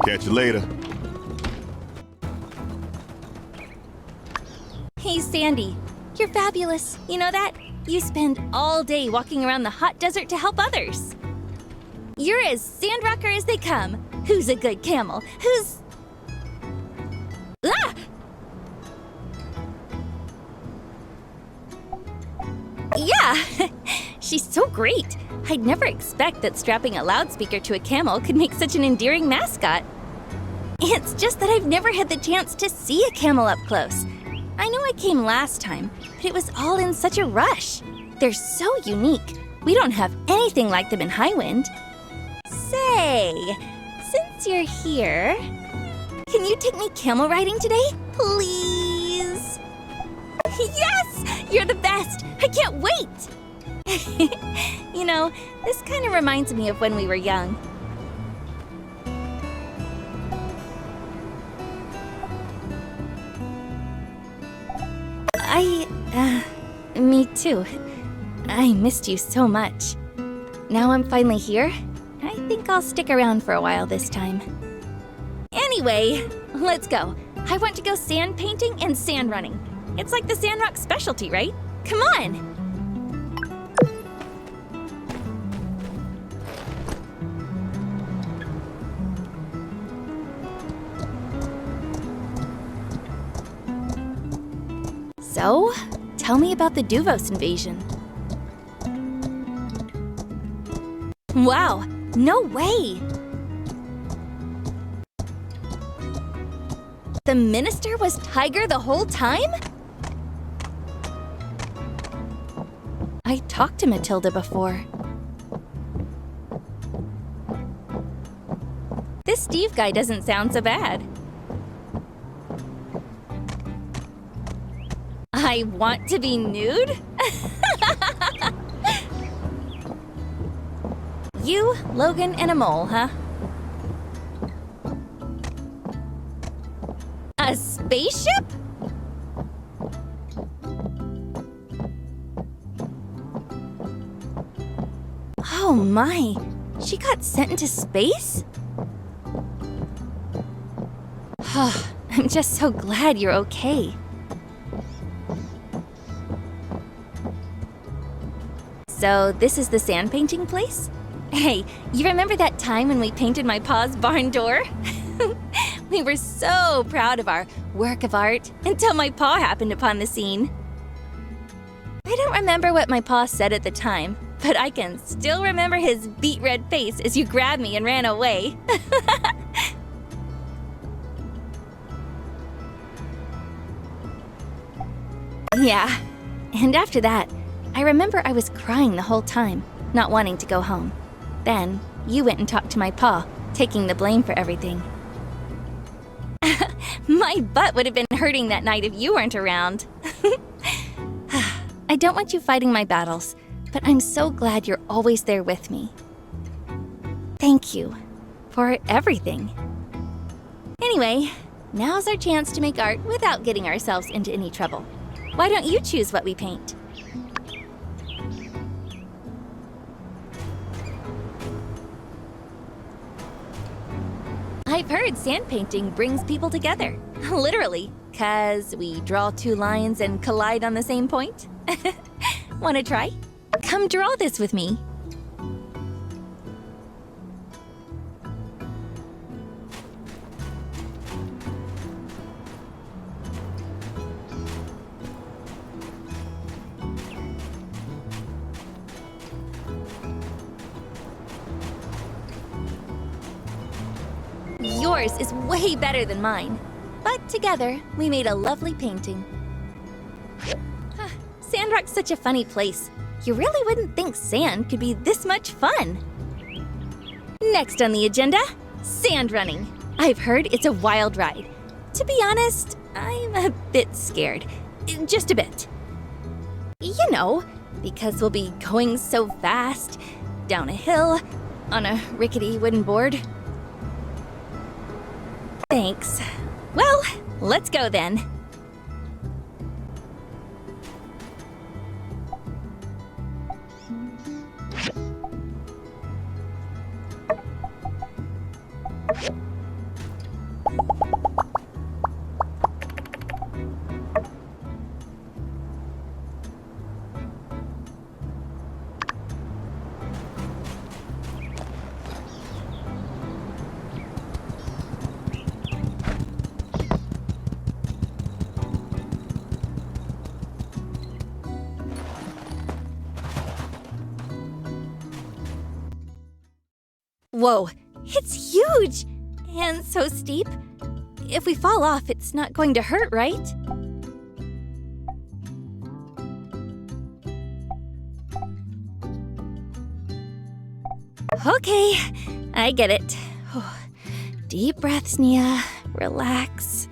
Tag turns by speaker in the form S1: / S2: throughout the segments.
S1: Catch you later.
S2: Hey, Sandy. You're fabulous. You know that? You spend all day walking around the hot desert to help others. You're as Sandrocker as they come. Who's a good camel? Who's... Ah! Yeah, she's so great. I'd never expect that strapping a loudspeaker to a camel could make such an endearing mascot. It's just that I've never had the chance to see a camel up close. I know I came last time, but it was all in such a rush. They're so unique. We don't have anything like them in Highwind. Say, since you're here, can you take me camel riding today, please? Yes! You're the best! I can't wait! You know, this kind of reminds me of when we were young. Me too. I missed you so much. Now I'm finally here. I think I'll stick around for a while this time. Anyway, let's go. I want to go sand painting and sand running. It's like the Sandrock specialty, right? Come on! So, tell me about the Duvos invasion. Wow, no way! The minister was Tiger the whole time? I talked to Matilda before. This Steve guy doesn't sound so bad. I want to be nude? You, Logan, and a mole, huh? A spaceship? Oh my, she got sent into space? I'm just so glad you're okay. So this is the sand painting place? Hey, you remember that time when we painted my pa's barn door? We were so proud of our work of art until my pa happened upon the scene. I don't remember what my pa said at the time, but I can still remember his beet red face as you grabbed me and ran away. Yeah, and after that, I remember I was crying the whole time, not wanting to go home. Then, you went and talked to my pa, taking the blame for everything. My butt would have been hurting that night if you weren't around. I don't want you fighting my battles, but I'm so glad you're always there with me. Thank you for everything. Anyway, now's our chance to make art without getting ourselves into any trouble. Why don't you choose what we paint? I've heard sand painting brings people together. Literally, 'cause we draw two lines and collide on the same point. Wanna try? Come draw this with me. Yours is way better than mine. But together, we made a lovely painting. Sandrock's such a funny place. You really wouldn't think sand could be this much fun. Next on the agenda, sand running. I've heard it's a wild ride. To be honest, I'm a bit scared. Just a bit. You know, because we'll be going so fast, down a hill, on a rickety wooden board. Thanks. Well, let's go then. Whoa, it's huge! And so steep. If we fall off, it's not going to hurt, right? Okay, I get it. Deep breaths, Nia. Relax.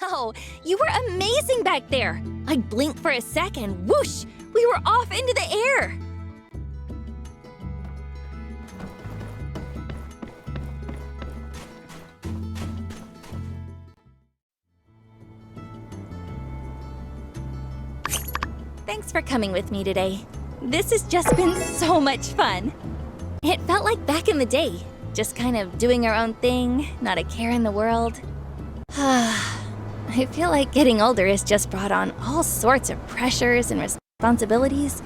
S2: Wow, you were amazing back there. I blinked for a second, whoosh, we were off into the air. Thanks for coming with me today. This has just been so much fun. It felt like back in the day, just kind of doing our own thing, not a care in the world. I feel like getting older has just brought on all sorts of pressures and responsibilities.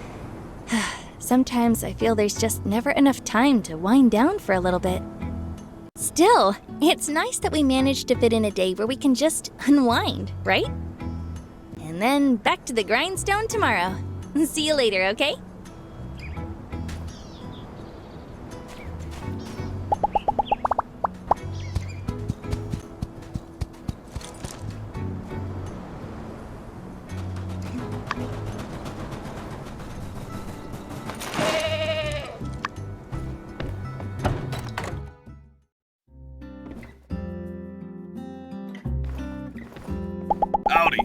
S2: Sometimes I feel there's just never enough time to wind down for a little bit. Still, it's nice that we managed to fit in a day where we can just unwind, right? And then back to the grindstone tomorrow. See you later, okay?
S1: Howdy.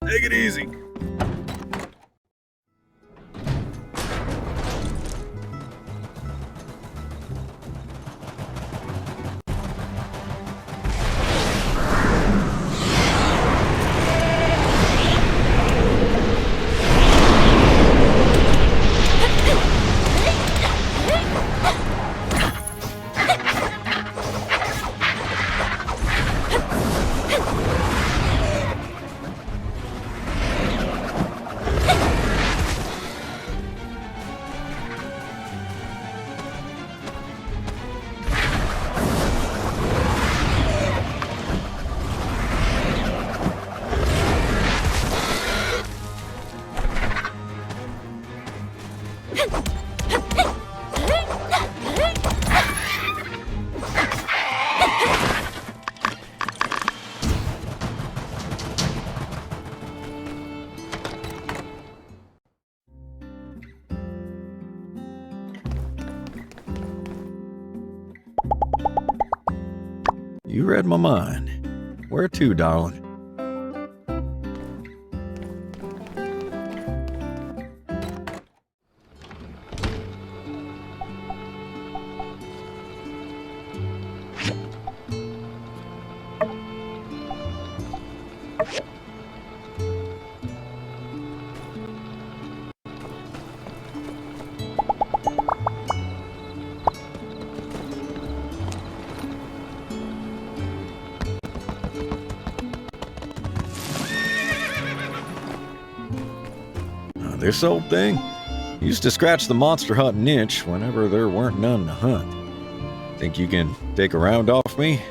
S1: Take it easy.
S3: You read my mind. Where to, darling? This old thing? Used to scratch the monster hunting itch whenever there weren't none to hunt. Think you can take a round off me?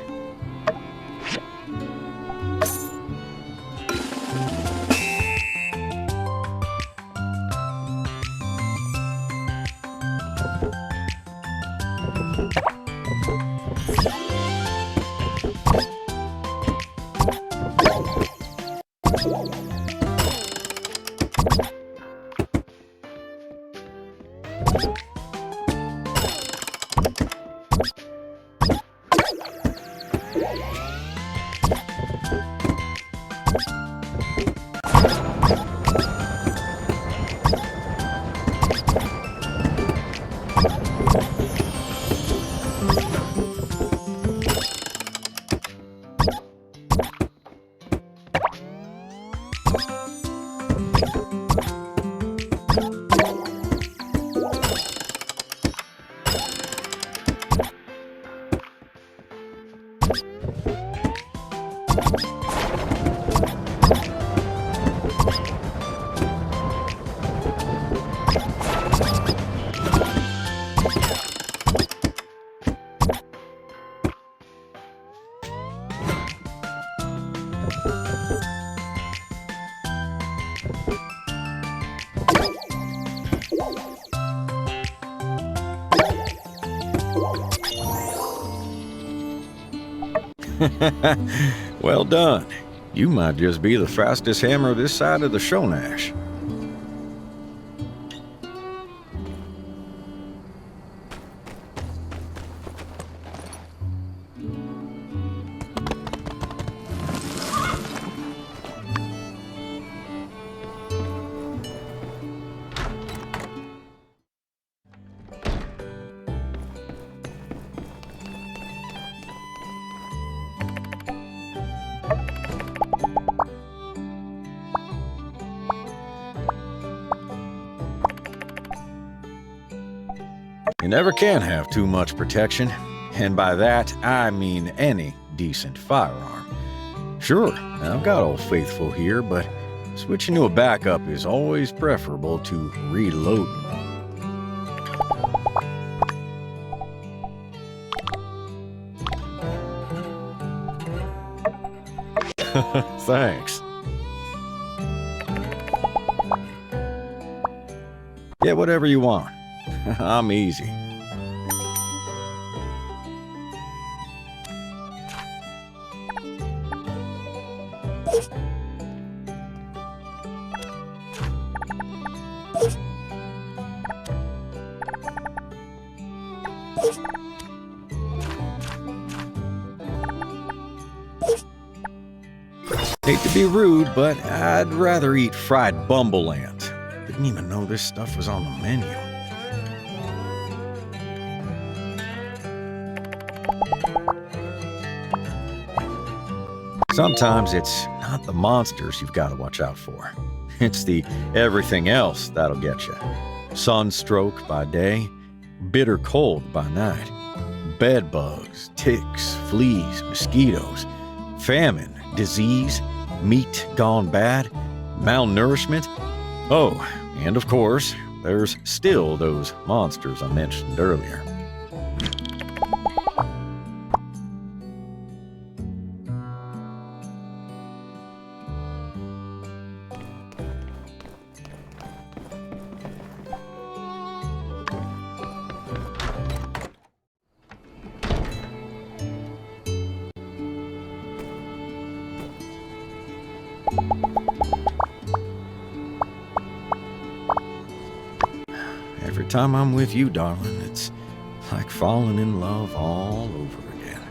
S3: Well done. You might just be the fastest hammer this side of the Shonash. You never can have too much protection, and by that, I mean any decent firearm. Sure, I've got Old Faithful here, but switching to a backup is always preferable to reloading. Thanks. Get whatever you want. I'm easy. Hate to be rude, but I'd rather eat fried bumbleland. Didn't even know this stuff was on the menu. Sometimes it's not the monsters you've got to watch out for. It's the everything else that'll get you. Sunstroke by day, bitter cold by night. Bed bugs, ticks, fleas, mosquitoes, famine, disease, meat gone bad, malnourishment. Oh, and of course, there's still those monsters I mentioned earlier. Every time I'm with you, darling, it's like falling in love all over again.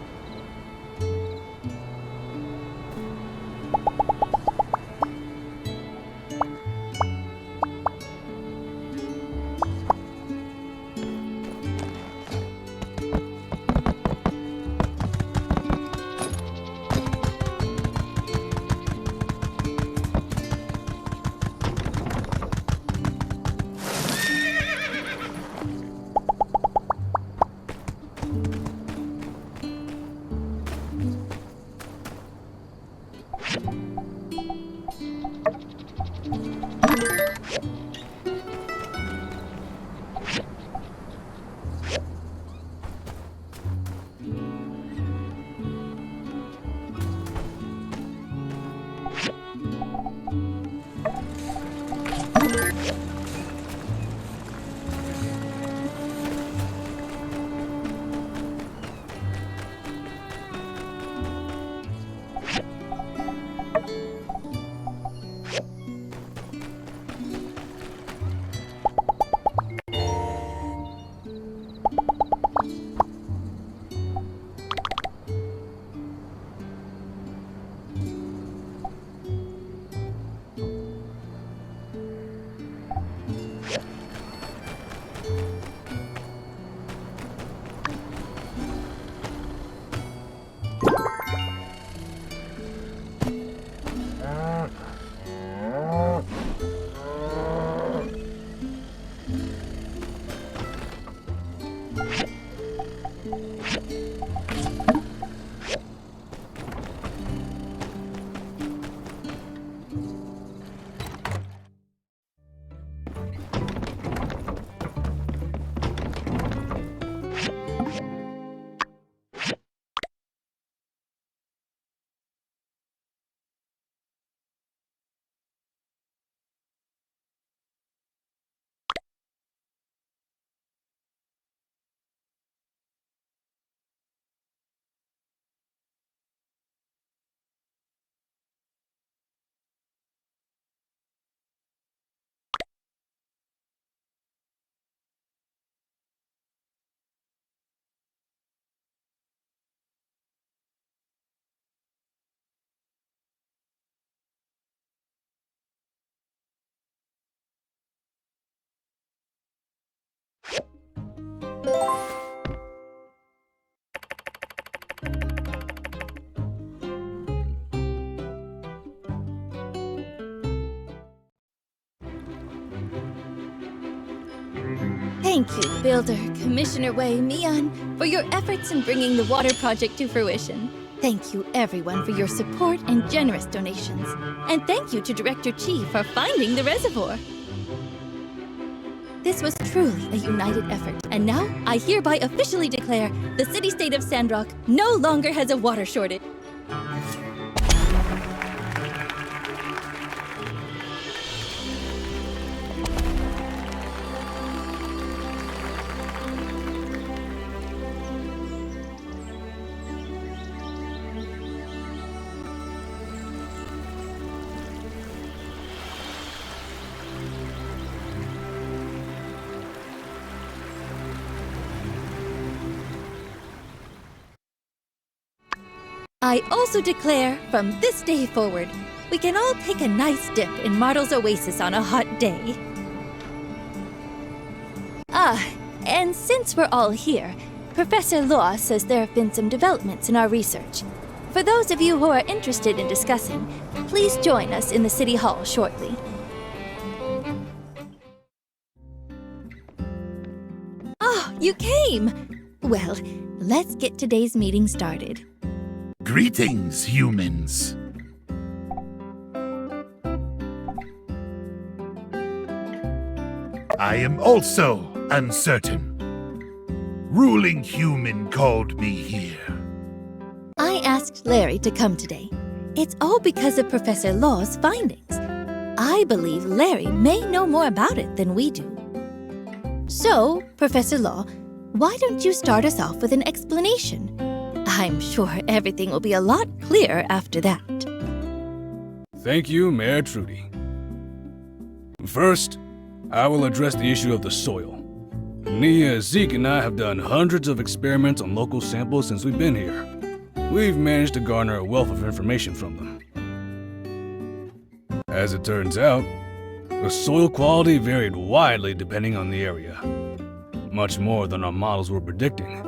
S2: Thank you, Builder, Commissioner Wei, Mian, for your efforts in bringing the water project to fruition. Thank you, everyone, for your support and generous donations. And thank you to Director Chi for finding the reservoir. This was truly a united effort, and now I hereby officially declare the city-state of Sandrock no longer has a water shortage. I also declare, from this day forward, we can all take a nice dip in Martel's oasis on a hot day. And since we're all here, Professor Law says there have been some developments in our research. For those of you who are interested in discussing, please join us in the City Hall shortly. Oh, you came! Well, let's get today's meeting started.
S4: Greetings, humans. I am also uncertain. Ruling human called me here.
S2: I asked Larry to come today. It's all because of Professor Law's findings. I believe Larry may know more about it than we do. So, Professor Law, why don't you start us off with an explanation? I'm sure everything will be a lot clearer after that.
S1: Thank you, Mayor Trudy. First, I will address the issue of the soil. Nia, Zeke, and I have done hundreds of experiments on local samples since we've been here. We've managed to garner a wealth of information from them. As it turns out, the soil quality varied widely depending on the area, much more than our models were predicting.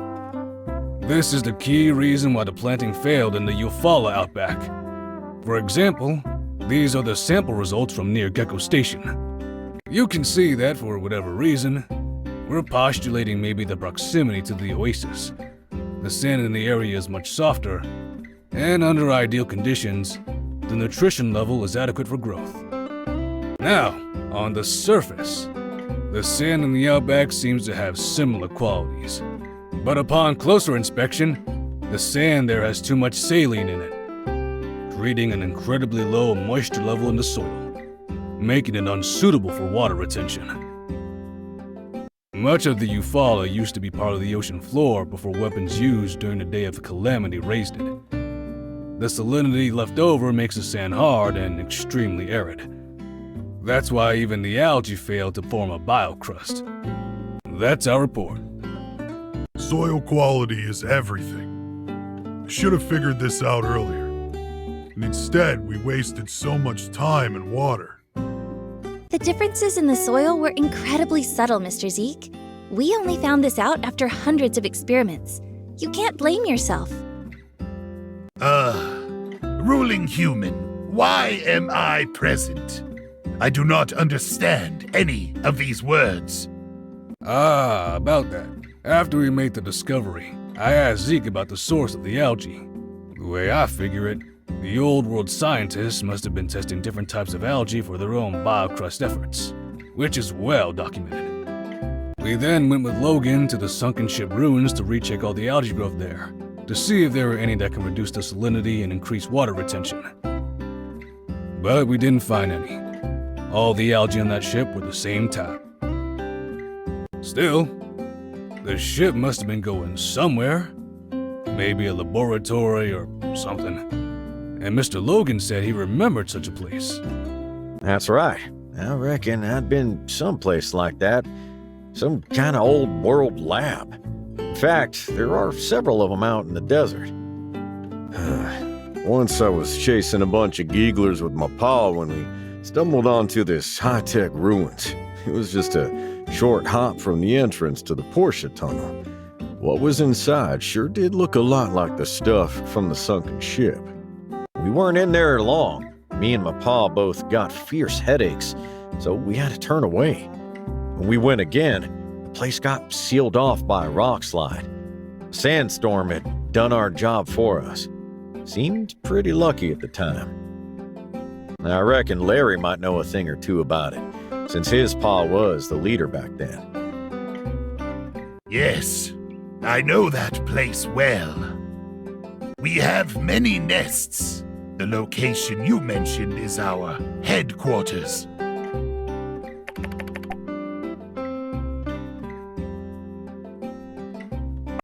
S1: This is the key reason why the planting failed in the Eufaula outback. For example, these are the sample results from near Gecko Station. You can see that for whatever reason, we're postulating maybe the proximity to the oasis. The sand in the area is much softer, and under ideal conditions, the nutrition level is adequate for growth. Now, on the surface, the sand in the outback seems to have similar qualities. But upon closer inspection, the sand there has too much saline in it, creating an incredibly low moisture level in the soil, making it unsuitable for water retention. Much of the Eufaula used to be part of the ocean floor before weapons used during the Day of the Calamity raised it. The salinity left over makes the sand hard and extremely arid. That's why even the algae failed to form a biocrust. That's our report.
S5: Soil quality is everything. I should have figured this out earlier. And instead, we wasted so much time and water.
S2: The differences in the soil were incredibly subtle, Mr. Zeke. We only found this out after hundreds of experiments. You can't blame yourself.
S4: Ruling human, why am I present? I do not understand any of these words.
S1: About that. After we made the discovery, I asked Zeke about the source of the algae. The way I figure it, the old world scientists must have been testing different types of algae for their own biocrust efforts, which is well documented. We then went with Logan to the sunken ship ruins to recheck all the algae growth there, to see if there were any that can reduce the salinity and increase water retention. But we didn't find any. All the algae on that ship were the same type. Still, the ship must have been going somewhere. Maybe a laboratory or something. And Mr. Logan said he remembered such a place.
S3: That's right. I reckon I'd been someplace like that. Some kind of old world lab. In fact, there are several of them out in the desert. Once I was chasing a bunch of geeglers with my paw when we stumbled onto this high-tech ruins. It was just a short hop from the entrance to the Porsche tunnel. What was inside sure did look a lot like the stuff from the sunken ship. We weren't in there long. Me and my pa both got fierce headaches, so we had to turn away. When we went again, the place got sealed off by a rock slide. A sandstorm had done our job for us. Seemed pretty lucky at the time. I reckon Larry might know a thing or two about it, since his pa was the leader back then.
S4: Yes, I know that place well. We have many nests. The location you mentioned is our headquarters.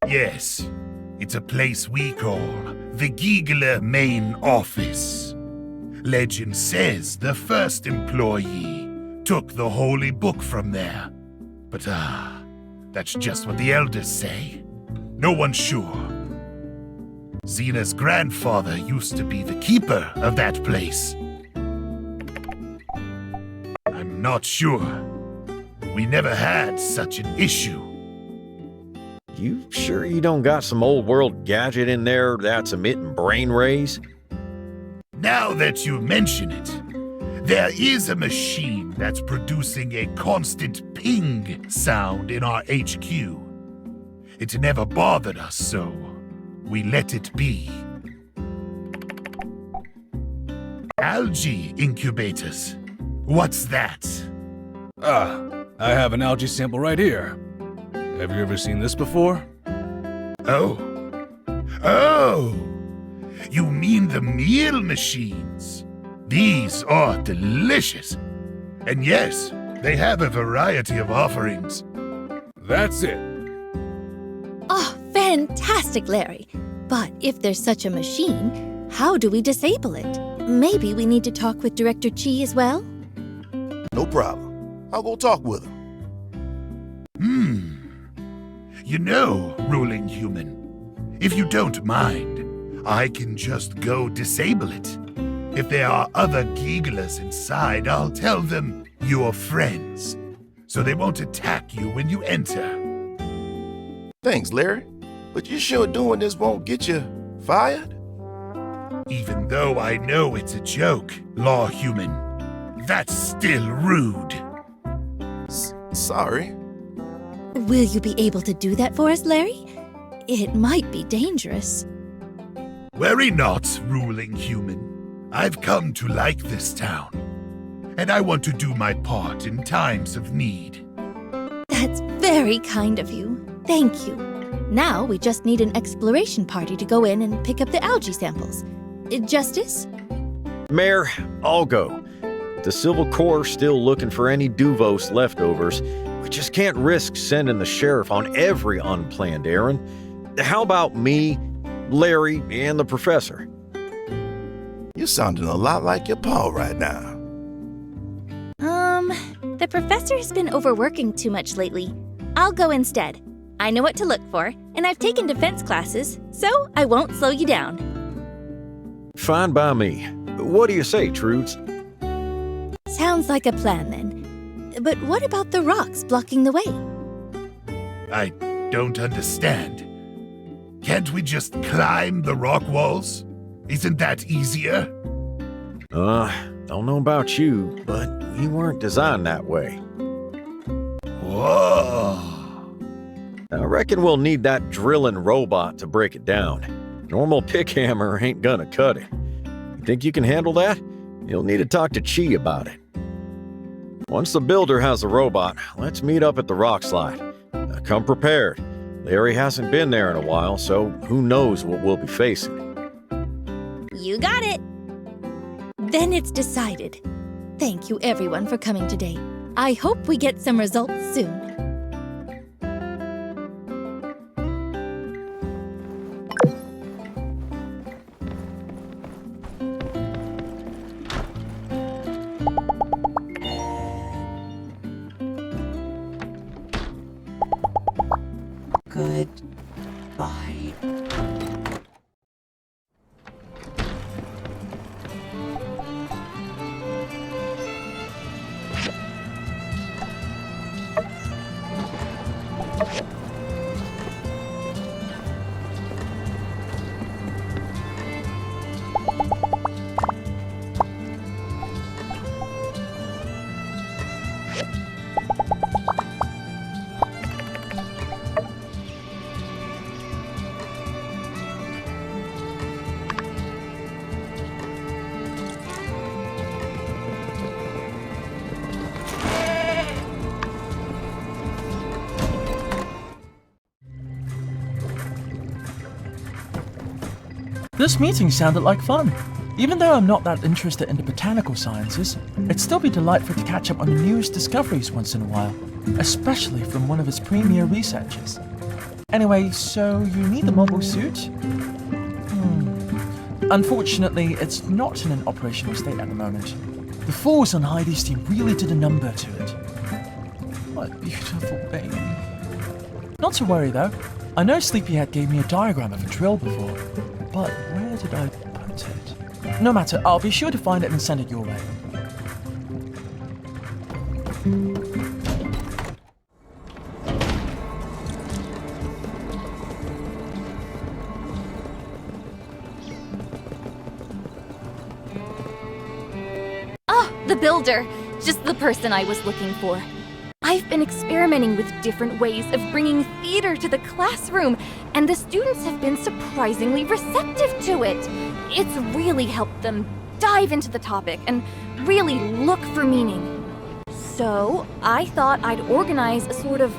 S4: Yes, it's a place we call the Giegler Main Office. Legend says the first employee took the holy book from there. But that's just what the elders say. No one's sure. Zena's grandfather used to be the keeper of that place. I'm not sure. We never had such an issue.
S3: You sure you don't got some old world gadget in there that's emitting brain rays?
S4: Now that you mention it, there is a machine that's producing a constant ping sound in our HQ. It never bothered us, so we let it be. Algae incubators. What's that?
S1: I have an algae sample right here. Have you ever seen this before?
S4: Oh. Oh! You mean the meal machines? These are delicious. And yes, they have a variety of offerings.
S1: That's it.
S2: Oh, fantastic, Larry. But if there's such a machine, how do we disable it? Maybe we need to talk with Director Chi as well?
S6: No problem. I'll go talk with him.
S4: You know, ruling human, if you don't mind, I can just go disable it. If there are other Gieglers inside, I'll tell them you're friends, so they won't attack you when you enter.
S6: Thanks, Larry. But you sure doing this won't get you fired?
S4: Even though I know it's a joke, law human, that's still rude.
S6: Sorry.
S2: Will you be able to do that for us, Larry? It might be dangerous.
S4: Worry not, ruling human. I've come to like this town, and I want to do my part in times of need.
S2: That's very kind of you. Thank you. Now we just need an exploration party to go in and pick up the algae samples. Justice?
S3: Mayor, I'll go. The Civil Corps still looking for any Duvos leftovers. We just can't risk sending the sheriff on every unplanned errand. How about me, Larry, and the professor?
S6: You're sounding a lot like your pa right now.
S2: The professor has been overworking too much lately. I'll go instead. I know what to look for, and I've taken defense classes, so I won't slow you down.
S3: Fine by me. What do you say, Trudes?
S2: Sounds like a plan, then. But what about the rocks blocking the way?
S4: I don't understand. Can't we just climb the rock walls? Isn't that easier?
S3: Don't know about you, but we weren't designed that way.
S4: Whoa!
S3: I reckon we'll need that drilling robot to break it down. Normal pick hammer ain't gonna cut it. You think you can handle that? You'll need to talk to Chi about it. Once the builder has the robot, let's meet up at the rock slide. Come prepared. Larry hasn't been there in a while, so who knows what we'll be facing.
S2: You got it! Then it's decided. Thank you everyone for coming today. I hope we get some results soon.
S7: Goodbye. This meeting sounded like fun. Even though I'm not that interested in the botanical sciences, it'd still be delightful to catch up on the newest discoveries once in a while, especially from one of its premier researchers. Anyway, so you need the mobile suit? Unfortunately, it's not in an operational state at the moment. The force on Heidi's team really did a number to it. What beautiful baby. Not to worry though. I know Sleepyhead gave me a diagram of a drill before, but where did I put it? No matter, I'll be sure to find it and send it your way.
S2: The builder, just the person I was looking for. I've been experimenting with different ways of bringing theater to the classroom, and the students have been surprisingly receptive to it. It's really helped them dive into the topic and really look for meaning. So, I thought I'd organize a sort of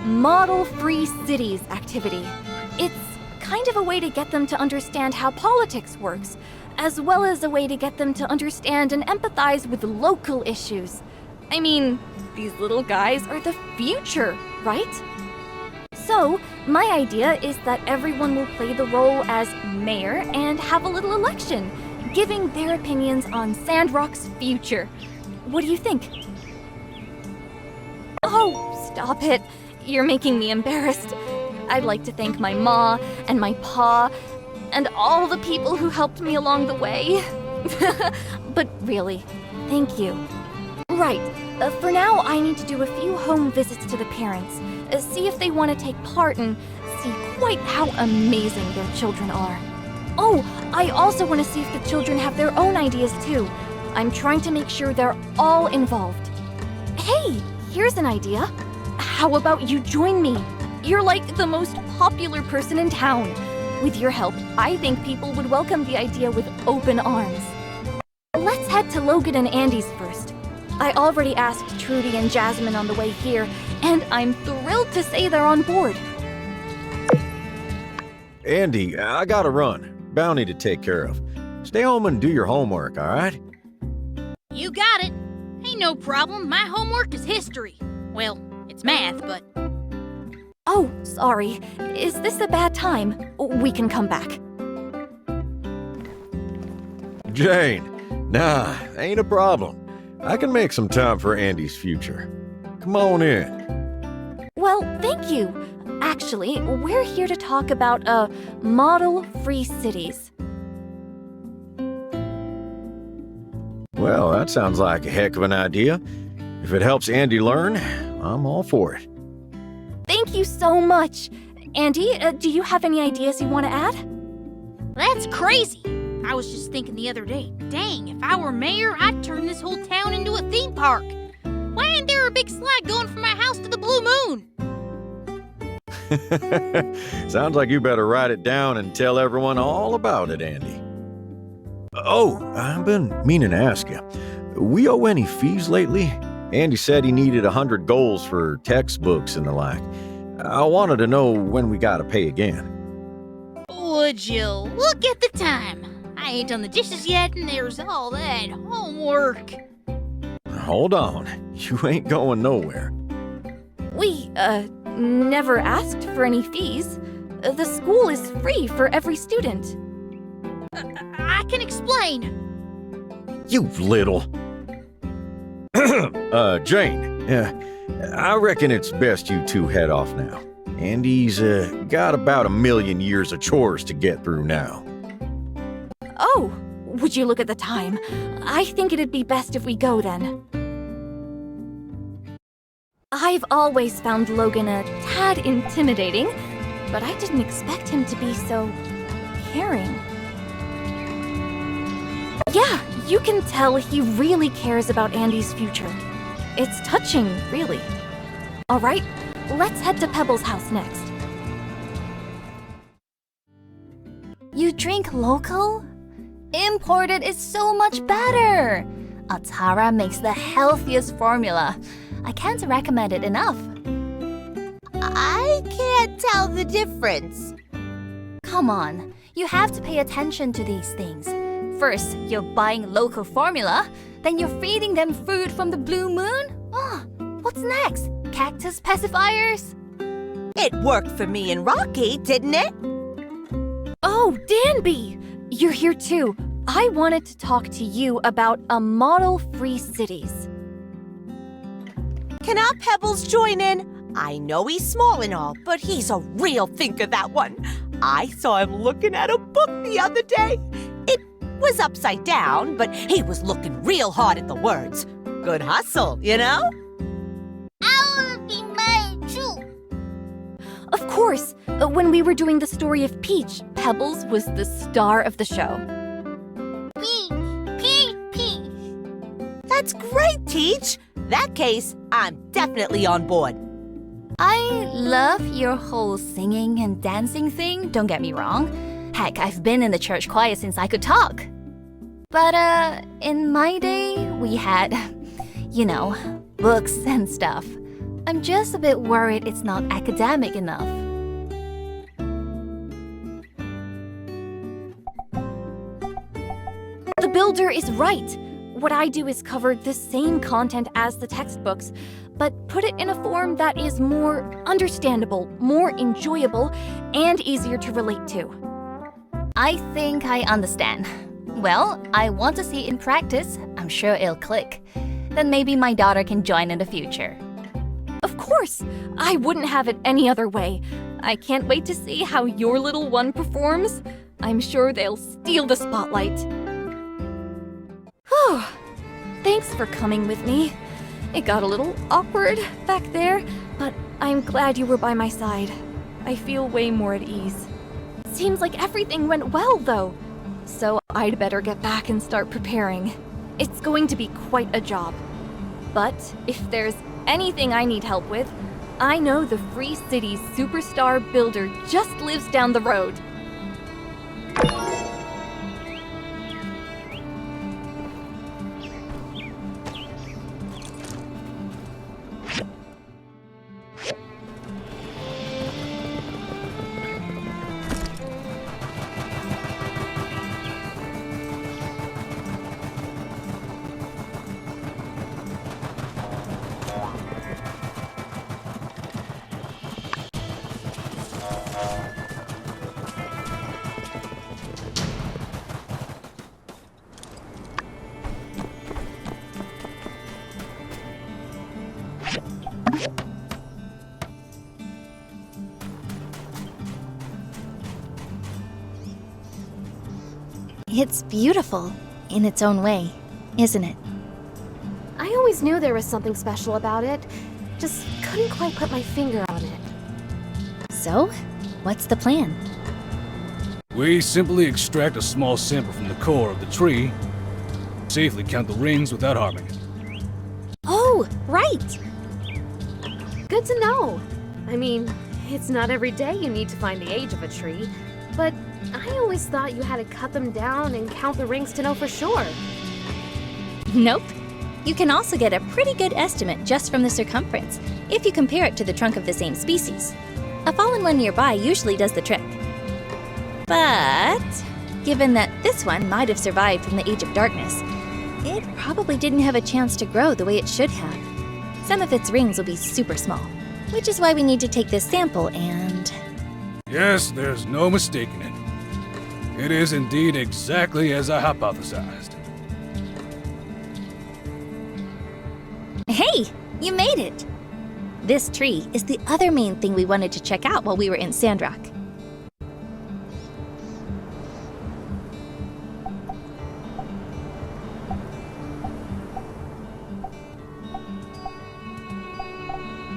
S2: model-free cities activity. It's kind of a way to get them to understand how politics works, as well as a way to get them to understand and empathize with local issues. I mean, these little guys are the future, right? So, my idea is that everyone will play the role as mayor and have a little election, giving their opinions on Sandrock's future. What do you think? Oh, stop it. You're making me embarrassed. I'd like to thank my ma and my pa and all the people who helped me along the way. But really, thank you. Right, for now I need to do a few home visits to the parents, see if they want to take part and see quite how amazing their children are. Oh, I also want to see if the children have their own ideas too. I'm trying to make sure they're all involved. Hey, here's an idea. How about you join me? You're like the most popular person in town. With your help, I think people would welcome the idea with open arms. Let's head to Logan and Andy's first. I already asked Trudy and Jasmine on the way here, and I'm thrilled to say they're on board.
S3: Andy, I gotta run. Bounty to take care of. Stay home and do your homework, all right?
S8: You got it. Ain't no problem. My homework is history. Well, it's math, but...
S2: Oh, sorry. Is this a bad time? We can come back.
S3: Jane, nah, ain't a problem. I can make some time for Andy's future. Come on in.
S2: Well, thank you. Actually, we're here to talk about, model-free cities.
S3: Well, that sounds like a heck of an idea. If it helps Andy learn, I'm all for it.
S2: Thank you so much. Andy, do you have any ideas you want to add?
S8: That's crazy. I was just thinking the other day, dang, if I were mayor, I'd turn this whole town into a theme park. Why ain't there a big slide going from my house to the Blue Moon?
S3: Sounds like you better write it down and tell everyone all about it, Andy. Oh, I've been meaning to ask you. We owe any fees lately? Andy said he needed 100 goals for textbooks and the like. I wanted to know when we gotta pay again.
S8: Would you look at the time? I ain't done the dishes yet, and there's all that homework.
S3: Hold on. You ain't going nowhere.
S2: We, never asked for any fees. The school is free for every student.
S8: I can explain.
S3: You little... Jane, I reckon it's best you two head off now. Andy's, got about 1,000,000 years of chores to get through now.
S2: Oh, would you look at the time? I think it'd be best if we go then. I've always found Logan a tad intimidating, but I didn't expect him to be so caring. Yeah, you can tell he really cares about Andy's future. It's touching, really. All right, let's head to Pebble's house next.
S9: You drink local? Imported is so much better! Altara makes the healthiest formula. I can't recommend it enough.
S10: I can't tell the difference.
S9: Come on, You have to pay attention to these things. First, you're buying local formula, then you're feeding them food from the blue moon? Oh, what's next? Cactus pacifiers?
S10: It worked for me and Rocky, didn't it?
S2: Oh, Danby! You're here too. I wanted to talk to you about a model-free cities.
S10: Can our Pebbles join in? I know he's small and all, but he's a real thinker, that one. I saw him looking at a book the other day. It was upside down, but he was looking real hard at the words. Good hustle, you know?
S8: I wanna be married too.
S2: Of course, when we were doing the story of Peach, Pebbles was the star of the show.
S8: Peach.
S10: That's great, Teach. That case, I'm definitely on board.
S9: I love your whole singing and dancing thing, don't get me wrong. Heck, I've been in the church choir since I could talk. But, in my day, we had, you know, books and stuff. I'm just a bit worried it's not academic enough.
S2: The builder is right. What I do is cover the same content as the textbooks, but put it in a form that is more understandable, more enjoyable, and easier to relate to.
S9: I think I understand. Well, I want to see it in practice. I'm sure it'll click. Then maybe my daughter can join in the future.
S2: Of course! I wouldn't have it any other way. I can't wait to see how your little one performs. I'm sure they'll steal the spotlight. Whew. Thanks for coming with me. It got a little awkward back there, but I'm glad you were by my side. I feel way more at ease. Seems like everything went well, though. So I'd better get back and start preparing. It's going to be quite a job. But if there's anything I need help with, I know the Free Cities superstar builder just lives down the road. It's beautiful in its own way, isn't it?
S11: I always knew there was something special about it, just couldn't quite put my finger on it.
S2: So, what's the plan?
S1: We simply extract a small sample from the core of the tree, safely count the rings without harming it.
S2: Oh, right!
S11: Good to know. I mean, it's not every day you need to find the age of a tree, but I always thought you had to cut them down and count the rings to know for sure.
S2: Nope. You can also get a pretty good estimate just from the circumference, if you compare it to the trunk of the same species. A fallen one nearby usually does the trick. But, given that this one might have survived from the Age of Darkness, it probably didn't have a chance to grow the way it should have. Some of its rings will be super small, which is why we need to take this sample and...
S1: Yes, there's no mistaking it. It is indeed exactly as I hypothesized.
S2: Hey, you made it! This tree is the other main thing we wanted to check out while we were in Sandrock.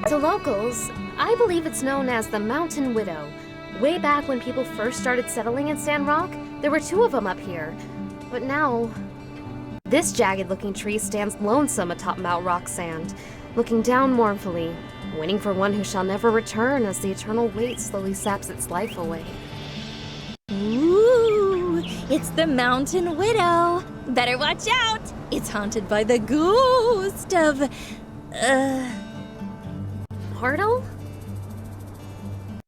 S11: To locals, I believe it's known as the Mountain Widow. Way back when people first started settling in Sandrock, there were 2 of them up here. But now, this jagged-looking tree stands lonesome atop Mt.Rocksand, looking down mournfully, waiting for one who shall never return as the eternal weight slowly saps its life away.
S2: Ooh, it's the Mountain Widow. Better watch out. It's haunted by the ghost of,
S11: Portal?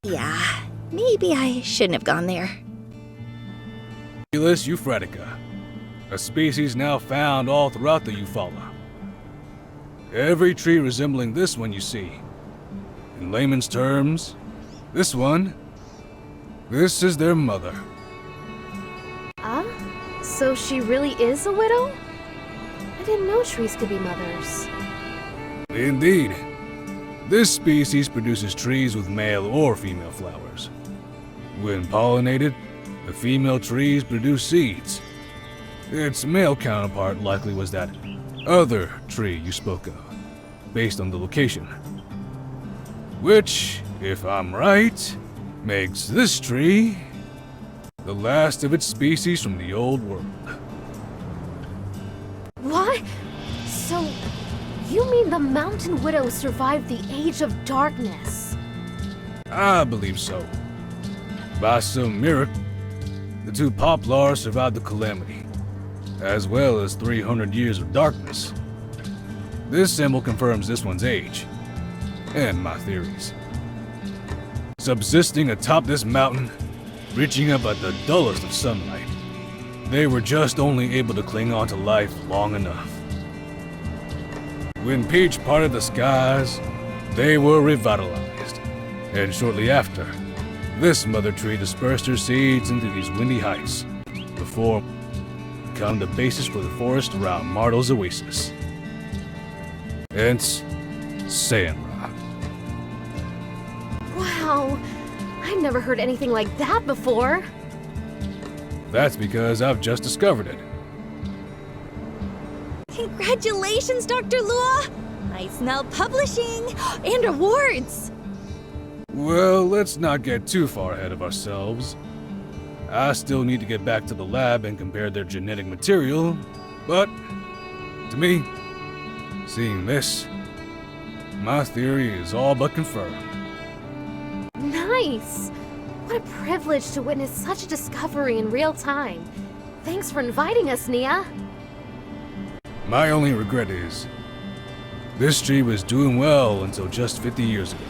S2: Yeah, maybe I shouldn't have gone there.
S1: Populus euphratica, a species now found all throughout the Eufaula. Every tree resembling this one you see. In layman's terms, this is their mother.
S11: Ah? So she really is a widow? I didn't know trees could be mothers.
S1: Indeed. This species produces trees with male or female flowers. When pollinated, the female trees produce seeds. Its male counterpart likely was that other tree you spoke of, based on the location. Which, if I'm right, makes this tree the last of its species from the old world.
S11: What? So, you mean the Mountain Widow survived the Age of Darkness?
S1: I believe so. By some miracle, the two poplars survived the calamity, as well as 300 years of darkness. This symbol confirms this one's age, and my theories. Subsisting atop this mountain, reaching up at the dullest of sunlight, they were just only able to cling on to life long enough. When Peach parted the skies, they were revitalized, and shortly after, this mother tree dispersed her seeds into these windy heights, before becoming the basis for the forest around Martel's oasis. Hence, Sandrock.
S11: Wow, I've never heard anything like that before.
S1: That's because I've just discovered it.
S2: Congratulations, Dr. Lua! I smell publishing and awards!
S1: Well, let's not get too far ahead of ourselves. I still need to get back to the lab and compare their genetic material, but to me, seeing this, my theory is all but confirmed.
S11: Nice! What a privilege to witness such a discovery in real time. Thanks for inviting us, Nia.
S1: My only regret is, this tree was doing well until just 50 years ago.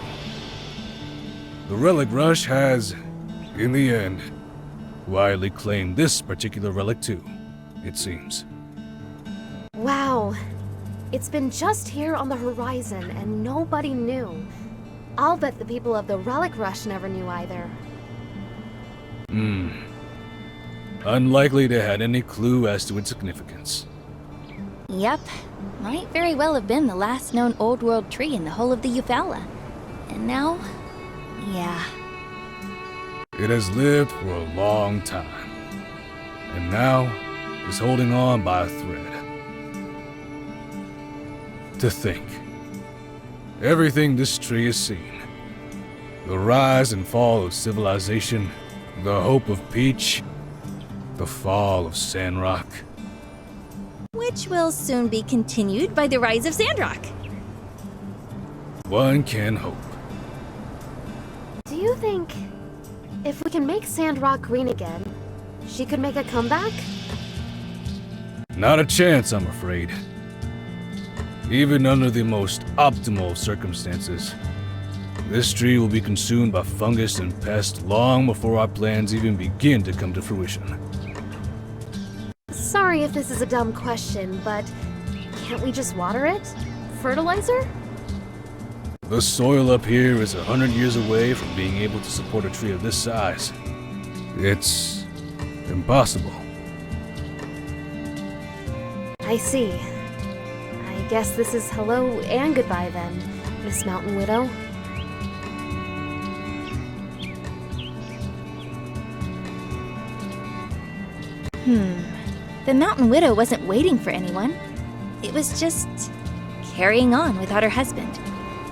S1: The relic rush has, in the end, widely claimed this particular relic too, it seems.
S11: Wow. It's been just here on the horizon and nobody knew. I'll bet the people of the relic rush never knew either.
S1: Unlikely they had any clue as to its significance.
S2: Yep, might very well have been the last known old world tree in the whole of the Eufaula. And now, yeah.
S1: It has lived for a long time, and now is holding on by a thread. To think, everything this tree has seen, the rise and fall of civilization, the hope of Peach, the fall of Sandrock.
S2: Which will soon be continued by the rise of Sandrock.
S1: One can hope.
S11: Do you think if we can make Sandrock green again, she could make a comeback?
S1: Not a chance, I'm afraid. Even under the most optimal of circumstances, this tree will be consumed by fungus and pests long before our plans even begin to come to fruition.
S11: Sorry if this is a dumb question, but can't we just water it? Fertilizer?
S1: The soil up here is 100 years away from being able to support a tree of this size. It's impossible.
S11: I see. I guess this is hello and goodbye then, Miss Mountain Widow.
S2: The Mountain Widow wasn't waiting for anyone. It was just carrying on without her husband,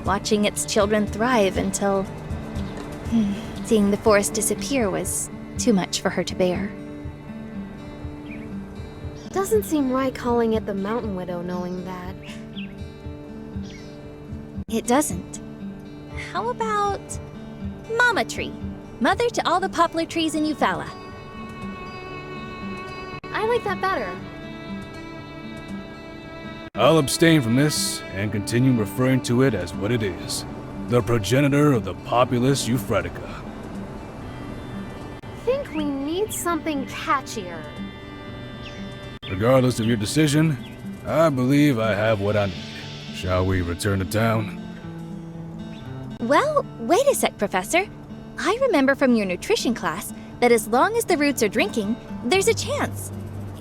S2: watching its children thrive until seeing the forest disappear was too much for her to bear.
S11: Doesn't seem right calling it the Mountain Widow knowing that.
S2: It doesn't. How about Mama Tree, mother to all the poplar trees in Eufaula?
S11: I like that better.
S1: I'll abstain from this and continue referring to it as what it is, the progenitor of the Populus euphratica.
S11: think we need something catchier.
S1: Regardless of your decision, I believe I have what I need. Shall we return to town?
S2: Well, wait a sec, Professor. I remember from your nutrition class that as long as the roots are drinking, there's a chance.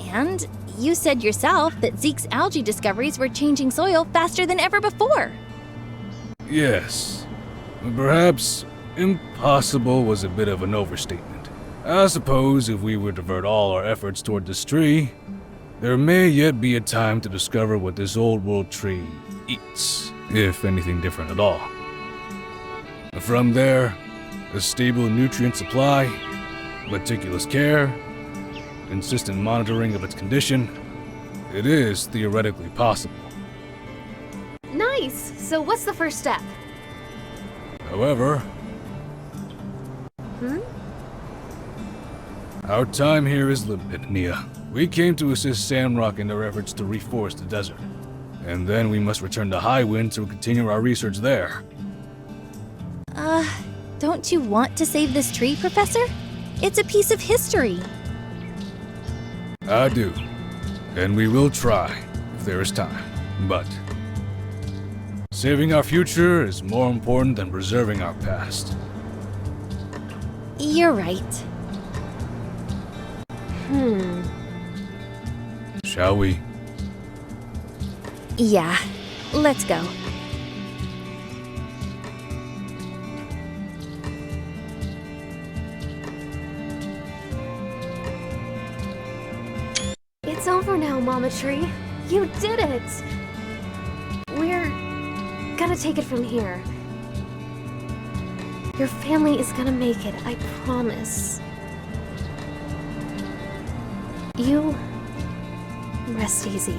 S2: And you said yourself that Zeke's algae discoveries were changing soil faster than ever before.
S1: Yes. Perhaps impossible was a bit of an overstatement. I suppose if we were to divert all our efforts toward this tree, there may yet be a time to discover what this old world tree eats, if anything different at all. From there, a stable nutrient supply, meticulous care, consistent monitoring of its condition, it is theoretically possible.
S11: Nice! So what's the first step?
S1: However, our time here is limited, Nia. We came to assist Sandrock in their efforts to reforest the desert, and then we must return to Highwind to continue our research there.
S2: Don't you want to save this tree, Professor? It's a piece of history.
S1: I do, and we will try if there is time, but saving our future is more important than preserving our past.
S2: You're right.
S1: Shall we?
S2: Yeah, let's go.
S11: It's over now, Mama Tree. You did it! We're gonna take it from here. Your family is gonna make it, I promise. You rest easy.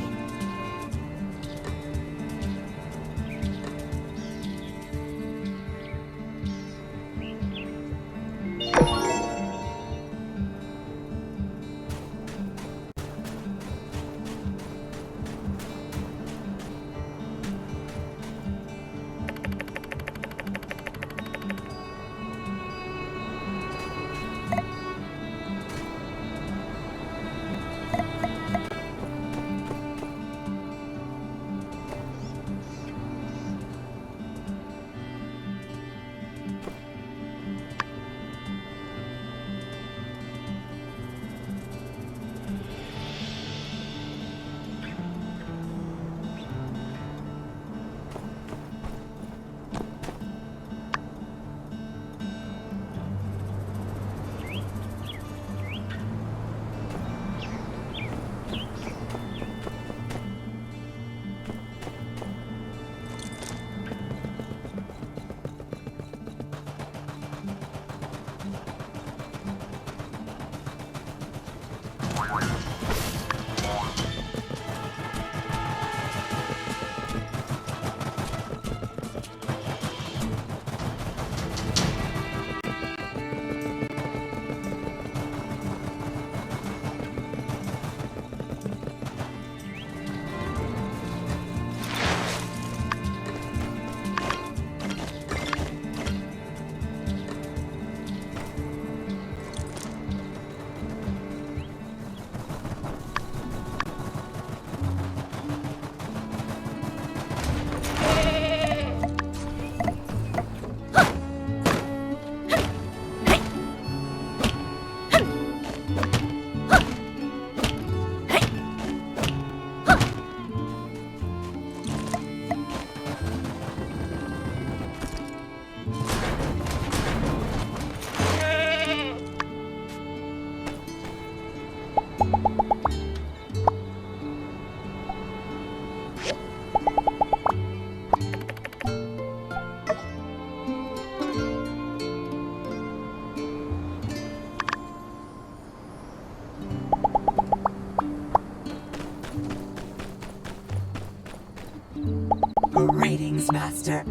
S12: Greetings, Master.